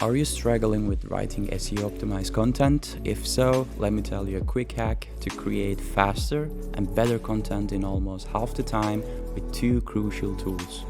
Are you struggling with writing SEO optimized content? If so, let me tell you a quick hack to create faster and better content in almost half the time with two crucial tools.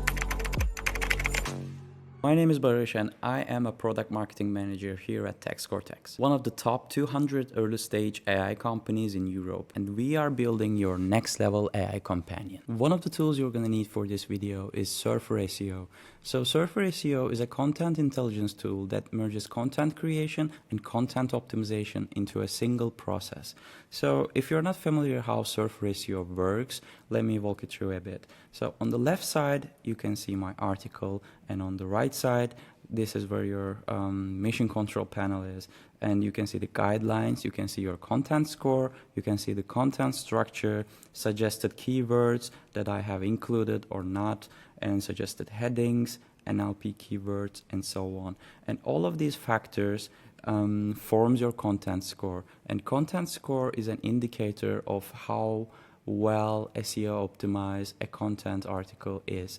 My name is Barış and I am a product marketing manager here at TextCortex, one of the top 200 early stage AI companies in Europe, and we are building your next level AI companion. One of the tools you're going to need for this video is SurferSEO. So SurferSEO is a content intelligence tool that merges content creation and content optimization into a single process. So if you're not familiar how SurferSEO works, let me walk you through a bit. So on the left side, you can see my article, and on the right side, this is where your mission control panel is, and you can see the guidelines, you can see your content score, you can see the content structure, suggested keywords that I have included or not, and suggested headings, NLP keywords, and so on. And all of these factors forms your content score, and content score is an indicator of how well SEO optimized a content article is.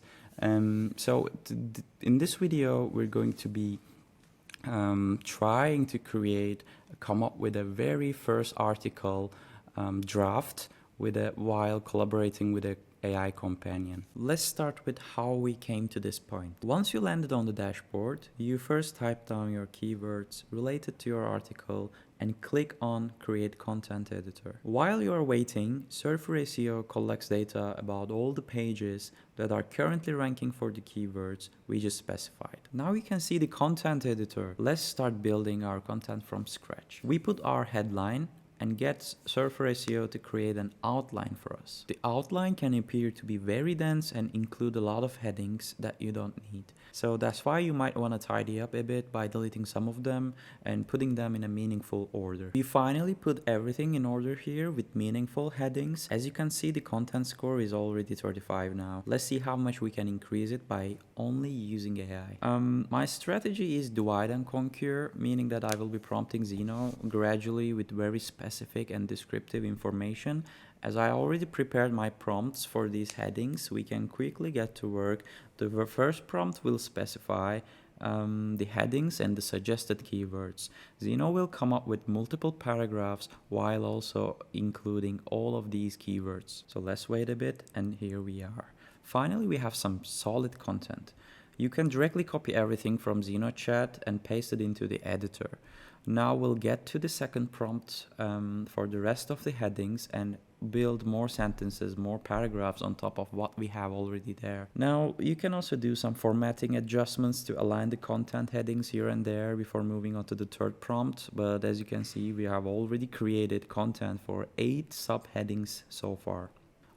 So in this video, we're going to be trying to come up with a very first article draft while collaborating with a AI companion. Let's start with how we came to this point. Once you landed on the dashboard, you first type down your keywords related to your article and click on Create Content Editor. While you are waiting, SurferSEO collects data about all the pages that are currently ranking for the keywords we just specified. Now you can see the content editor. Let's start building our content from scratch. We put our headline and get SurferSEO to create an outline for us. The outline can appear to be very dense and include a lot of headings that you don't need. So that's why you might want to tidy up a bit by deleting some of them and putting them in a meaningful order. We finally put everything in order here with meaningful headings. As you can see, the content score is already 35 now. Let's see how much we can increase it by only using AI. My strategy is divide and conquer, meaning that I will be prompting Zeno gradually with very specific and descriptive information. As I already prepared my prompts for these headings, we can quickly get to work. The first prompt will specify the headings and the suggested keywords. Zeno will come up with multiple paragraphs while also including all of these keywords. So let's wait a bit, and here we are. Finally, we have some solid content. You can directly copy everything from ZenoChat and paste it into the editor. Now we'll get to the second prompt for the rest of the headings and build more sentences, more paragraphs on top of what we have already there. Now you can also do some formatting adjustments to align the content headings here and there before moving on to the third prompt. But as you can see, we have already created content for 8 subheadings so far.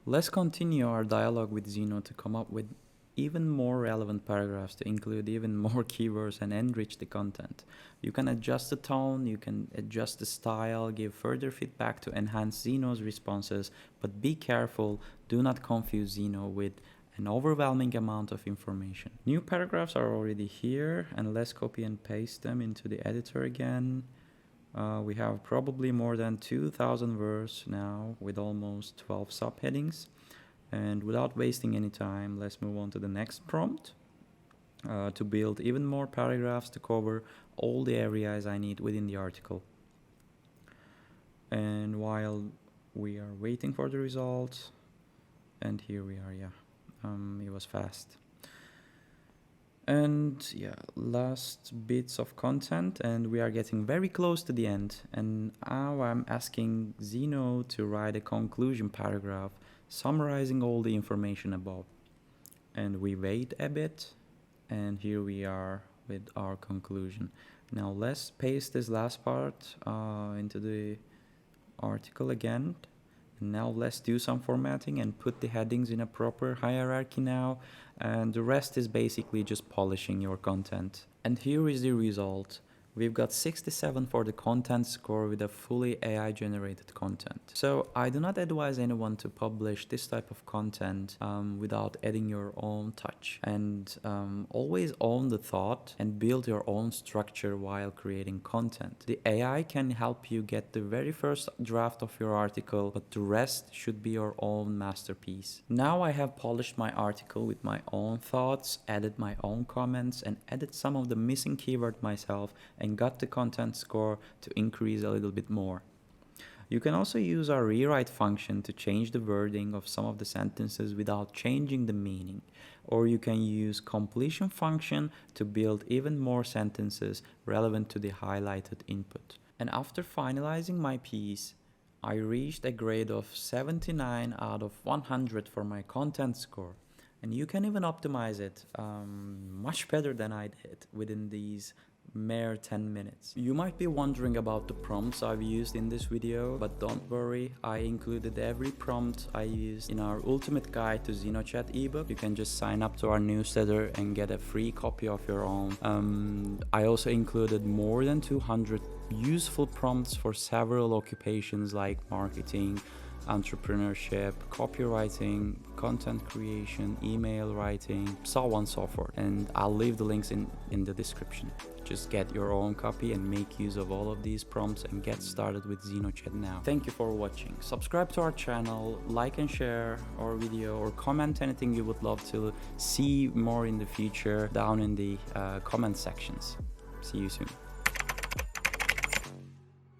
Let's continue our dialogue with Zeno to come up with even more relevant paragraphs to include even more keywords and enrich the content. You can adjust the tone, you can adjust the style, give further feedback to enhance Zeno's responses, but be careful, do not confuse Zeno with an overwhelming amount of information. New paragraphs are already here, and let's copy and paste them into the editor again. We have probably more than 2,000 words now with almost 12 subheadings. And without wasting any time, let's move on to the next prompt to build even more paragraphs to cover all the areas I need within the article. And while we are waiting for the results, and here we are, it was fast. And last bits of content, and we are getting very close to the end. And now I'm asking Zeno to write a conclusion paragraph summarizing all the information above. And we wait a bit, and here we are with our conclusion. Now let's paste this last part into the article again. And now let's do some formatting and put the headings in a proper hierarchy now, and the rest is basically just polishing your content. And here is the result. We've got 67 for the content score with a fully AI generated content. So I do not advise anyone to publish this type of content without adding your own touch. And always own the thought and build your own structure while creating content. The AI can help you get the very first draft of your article, but the rest should be your own masterpiece. Now I have polished my article with my own thoughts, added my own comments, and added some of the missing keyword myself, and got the content score to increase a little bit more. You can also use our rewrite function to change the wording of some of the sentences without changing the meaning. Or you can use completion function to build even more sentences relevant to the highlighted input. And after finalizing my piece, I reached a grade of 79 out of 100 for my content score. And you can even optimize it much better than I did within these mere 10 minutes. You might be wondering about the prompts I've used in this video, but don't worry, I included every prompt I used in our ultimate guide to ZenoChat ebook. You can just sign up to our newsletter and get a free copy of your own. I also included more than 200 useful prompts for several occupations like marketing, entrepreneurship, copywriting, content creation, email writing, so on and so forth. And I'll leave the links in the description. Just get your own copy and make use of all of these prompts and get started with ZenoChat now. Thank you for watching. Subscribe to our channel, like and share our video, or comment anything you would love to see more in the future down in the comment sections. See you soon.